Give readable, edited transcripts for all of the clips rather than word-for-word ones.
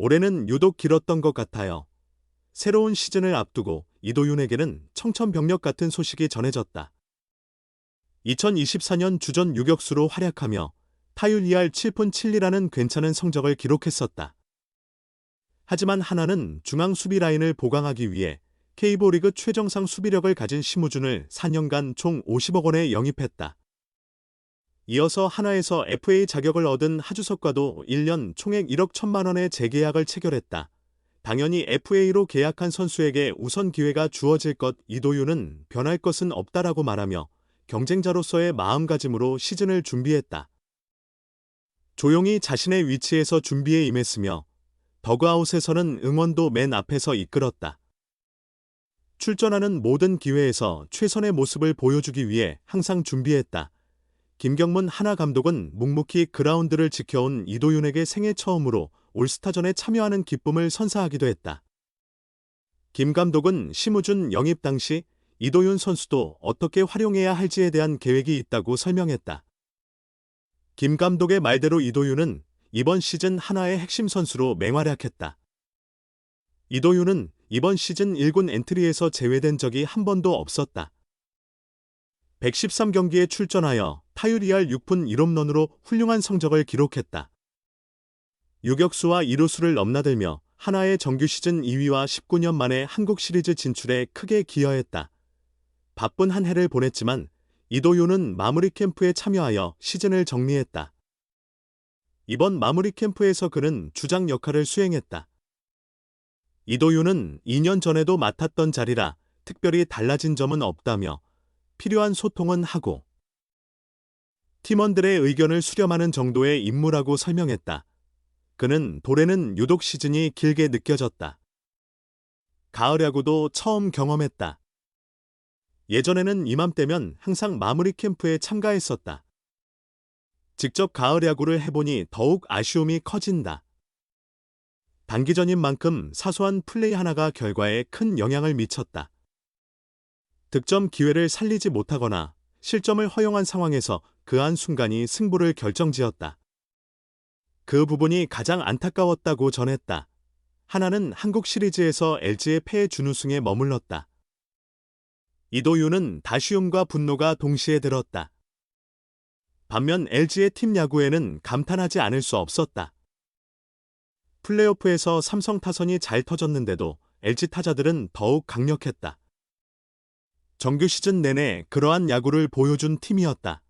올해는 유독 길었던 것 같아요. 새로운 시즌을 앞두고 이도윤에게는 청천벽력 같은 소식이 전해졌다. 2024년 주전 유격수로 활약하며 타율 2할 7푼 7리라는 괜찮은 성적을 기록했었다. 하지만 하나는 중앙 수비 라인을 보강하기 위해 K리그 최정상 수비력을 가진 심우준을 4년간 총 50억 원에 영입했다. 이어서 하나에서 FA 자격을 얻은 하주석과도 1년 총액 1억 1천만 원의 재계약을 체결했다. 당연히 FA로 계약한 선수에게 우선 기회가 주어질 것, 이도윤은 변할 것은 없다라고 말하며 경쟁자로서의 마음가짐으로 시즌을 준비했다. 조용히 자신의 위치에서 준비에 임했으며 더그아웃에서는 응원도 맨 앞에서 이끌었다. 출전하는 모든 기회에서 최선의 모습을 보여주기 위해 항상 준비했다. 김경문 하나 감독은 묵묵히 그라운드를 지켜온 이도윤에게 생애 처음으로 올스타전에 참여하는 기쁨을 선사하기도 했다. 김 감독은 심우준 영입 당시 이도윤 선수도 어떻게 활용해야 할지에 대한 계획이 있다고 설명했다. 김 감독의 말대로 이도윤은 이번 시즌 하나의 핵심 선수로 맹활약했다. 이도윤은 이번 시즌 1군 엔트리에서 제외된 적이 한 번도 없었다. 113경기에 출전하여 타율 2할 6푼 1홈런으로 훌륭한 성적을 기록했다. 유격수와 이루수를 넘나들며 하나의 정규 시즌 2위와 19년 만에 한국 시리즈 진출에 크게 기여했다. 바쁜 한 해를 보냈지만 이도윤은 마무리 캠프에 참여하여 시즌을 정리했다. 이번 마무리 캠프에서 그는 주장 역할을 수행했다. 이도윤은 2년 전에도 맡았던 자리라 특별히 달라진 점은 없다며 필요한 소통은 하고 팀원들의 의견을 수렴하는 정도의 임무라고 설명했다. 그는 올해는 유독 시즌이 길게 느껴졌다. 가을 야구도 처음 경험했다. 예전에는 이맘때면 항상 마무리 캠프에 참가했었다. 직접 가을 야구를 해보니 더욱 아쉬움이 커진다. 단기전인 만큼 사소한 플레이 하나가 결과에 큰 영향을 미쳤다. 득점 기회를 살리지 못하거나 실점을 허용한 상황에서 그 한 순간이 승부를 결정지었다. 그 부분이 가장 안타까웠다고 전했다. 하나는 한국 시리즈에서 LG의 패해 준우승에 머물렀다. 이도윤은 다쉬움과 분노가 동시에 들었다. 반면 LG의 팀 야구에는 감탄하지 않을 수 없었다. 플레이오프에서 삼성 타선이 잘 터졌는데도 LG 타자들은 더욱 강력했다. 정규 시즌 내내 그러한 야구를 보여준 팀이었다.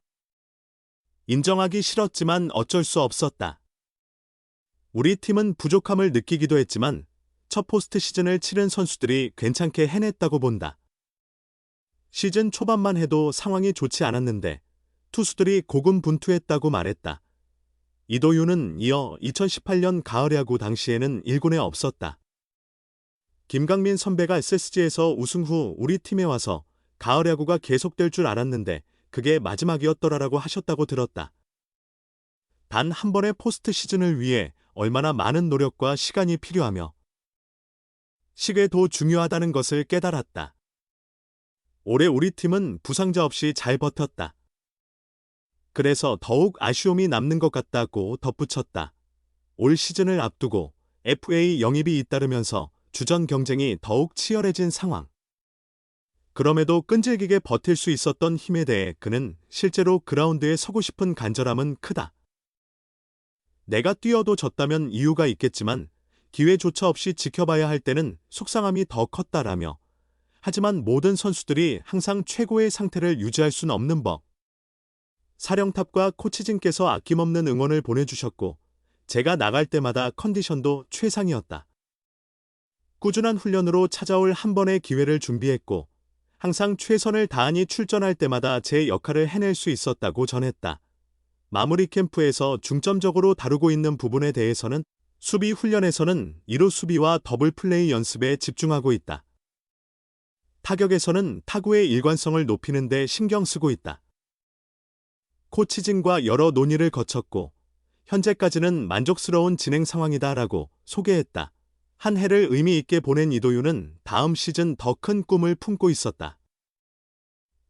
인정하기 싫었지만 어쩔 수 없었다. 우리 팀은 부족함을 느끼기도 했지만 첫 포스트 시즌을 치른 선수들이 괜찮게 해냈다고 본다. 시즌 초반만 해도 상황이 좋지 않았는데 투수들이 고군분투했다고 말했다. 이도윤은 이어 2018년 가을 야구 당시에는 1군에 없었다. 김강민 선배가 SSG에서 우승 후 우리 팀에 와서 가을 야구가 계속될 줄 알았는데 그게 마지막이었더라라고 하셨다고 들었다. 단 한 번의 포스트 시즌을 위해 얼마나 많은 노력과 시간이 필요하며 시계도 중요하다는 것을 깨달았다. 올해 우리 팀은 부상자 없이 잘 버텼다. 그래서 더욱 아쉬움이 남는 것 같다고 덧붙였다. 올 시즌을 앞두고 FA 영입이 잇따르면서 주전 경쟁이 더욱 치열해진 상황. 그럼에도 끈질기게 버틸 수 있었던 힘에 대해 그는 실제로 그라운드에 서고 싶은 간절함은 크다. 내가 뛰어도 졌다면 이유가 있겠지만 기회조차 없이 지켜봐야 할 때는 속상함이 더 컸다라며 하지만 모든 선수들이 항상 최고의 상태를 유지할 수는 없는 법. 사령탑과 코치진께서 아낌없는 응원을 보내주셨고 제가 나갈 때마다 컨디션도 최상이었다. 꾸준한 훈련으로 찾아올 한 번의 기회를 준비했고 항상 최선을 다하니 출전할 때마다 제 역할을 해낼 수 있었다고 전했다. 마무리 캠프에서 중점적으로 다루고 있는 부분에 대해서는 수비 훈련에서는 1루 수비와 더블 플레이 연습에 집중하고 있다. 타격에서는 타구의 일관성을 높이는 데 신경 쓰고 있다. 코치진과 여러 논의를 거쳤고 현재까지는 만족스러운 진행 상황이다라고 소개했다. 한 해를 의미 있게 보낸 이도윤은 다음 시즌 더 큰 꿈을 품고 있었다.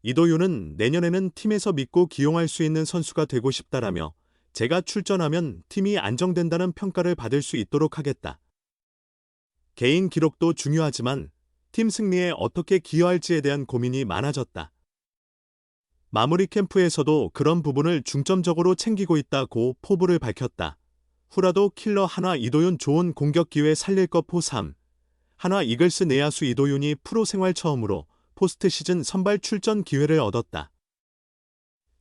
이도윤은 내년에는 팀에서 믿고 기용할 수 있는 선수가 되고 싶다라며 제가 출전하면 팀이 안정된다는 평가를 받을 수 있도록 하겠다. 개인 기록도 중요하지만 팀 승리에 어떻게 기여할지에 대한 고민이 많아졌다. 마무리 캠프에서도 그런 부분을 중점적으로 챙기고 있다고 포부를 밝혔다. 후라도 킬러 한화 이도윤 좋은 공격 기회 살릴 것 포 3. 한화 이글스 내야수 이도윤이 프로 생활 처음으로 포스트 시즌 선발 출전 기회를 얻었다.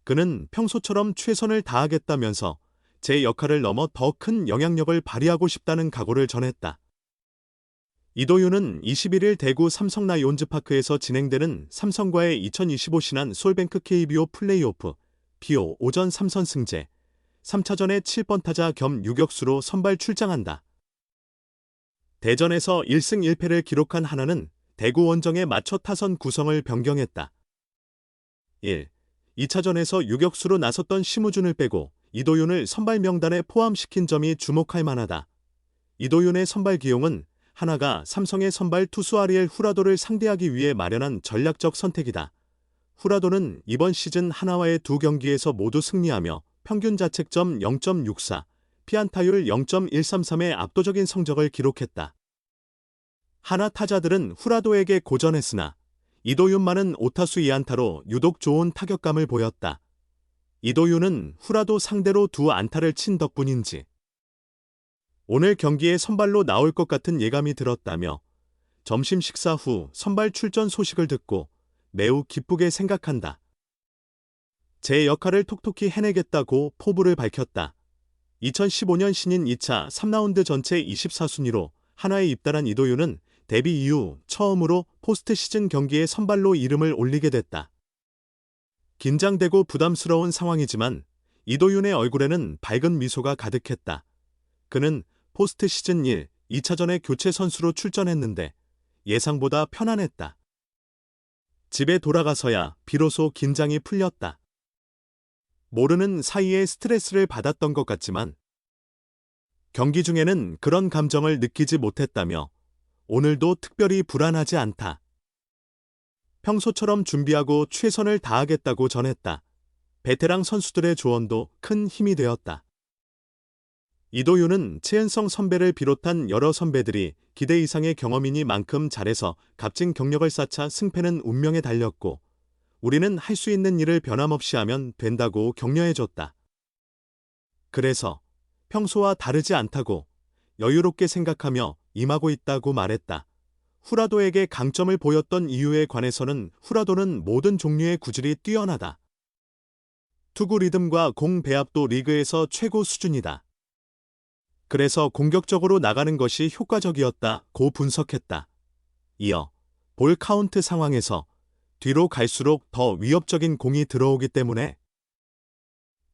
그는 평소처럼 최선을 다하겠다면서 제 역할을 넘어 더 큰 영향력을 발휘하고 싶다는 각오를 전했다. 이도윤은 21일 대구 삼성 라이온즈파크에서 진행되는 삼성과의 2025 신한 솔뱅크 KBO 플레이오프 BO 오전 3선 승제 3차전에 7번 타자 겸 유격수로 선발 출장한다. 대전에서 1승 1패를 기록한 한화는 대구 원정에 맞춰 타선 구성을 변경했다. 1. 2차전에서 유격수로 나섰던 심우준을 빼고 이도윤을 선발 명단에 포함시킨 점이 주목할 만하다. 이도윤의 선발 기용은 한화가 삼성의 선발 투수 아리엘 후라도를 상대하기 위해 마련한 전략적 선택이다. 후라도는 이번 시즌 한화와의 두 경기에서 모두 승리하며 평균 자책점 0.64, 피안타율 0.133의 압도적인 성적을 기록했다. 한화 타자들은 후라도에게 고전했으나 이도윤만은 5타수 2안타로 유독 좋은 타격감을 보였다. 이도윤은 후라도 상대로 2안타를 친 덕분인지 오늘 경기에 선발로 나올 것 같은 예감이 들었다며 점심 식사 후 선발 출전 소식을 듣고 매우 기쁘게 생각한다. 제 역할을 톡톡히 해내겠다고 포부를 밝혔다. 2015년 신인 2차 3라운드 전체 24순위로 한화에 입단한 이도윤은 데뷔 이후 처음으로 포스트 시즌 경기에 선발로 이름을 올리게 됐다. 긴장되고 부담스러운 상황이지만 이도윤의 얼굴에는 밝은 미소가 가득했다. 그는 포스트 시즌 1, 2차전에 교체 선수로 출전했는데 예상보다 편안했다. 집에 돌아가서야 비로소 긴장이 풀렸다. 모르는 사이에 스트레스를 받았던 것 같지만 경기 중에는 그런 감정을 느끼지 못했다며 오늘도 특별히 불안하지 않다. 평소처럼 준비하고 최선을 다하겠다고 전했다. 베테랑 선수들의 조언도 큰 힘이 되었다. 이도윤은 최은성 선배를 비롯한 여러 선배들이 기대 이상의 경험이니만큼 잘해서 값진 경력을 쌓자 승패는 운명에 달렸고 우리는 할 수 있는 일을 변함없이 하면 된다고 격려해줬다. 그래서 평소와 다르지 않다고 여유롭게 생각하며 임하고 있다고 말했다. 후라도에게 강점을 보였던 이유에 관해서는 후라도는 모든 종류의 구질이 뛰어나다. 투구 리듬과 공 배합도 리그에서 최고 수준이다. 그래서 공격적으로 나가는 것이 효과적이었다고 분석했다. 이어 볼 카운트 상황에서 뒤로 갈수록 더 위협적인 공이 들어오기 때문에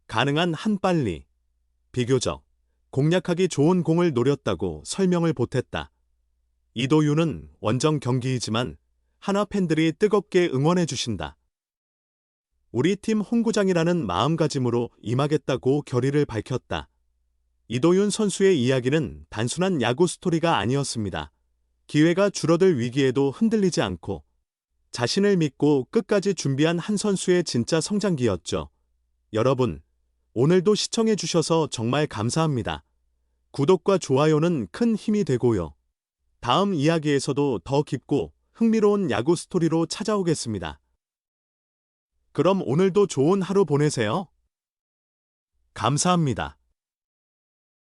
가능한 한 빨리, 비교적 공략하기 좋은 공을 노렸다고 설명을 보탰다. 이도윤은 원정 경기이지만 한화 팬들이 뜨겁게 응원해 주신다. 우리 팀 홍구장이라는 마음가짐으로 임하겠다고 결의를 밝혔다. 이도윤 선수의 이야기는 단순한 야구 스토리가 아니었습니다. 기회가 줄어들 위기에도 흔들리지 않고 자신을 믿고 끝까지 준비한 한 선수의 진짜 성장기였죠. 여러분, 오늘도 시청해 주셔서 정말 감사합니다. 구독과 좋아요는 큰 힘이 되고요. 다음 이야기에서도 더 깊고 흥미로운 야구 스토리로 찾아오겠습니다. 그럼 오늘도 좋은 하루 보내세요. 감사합니다.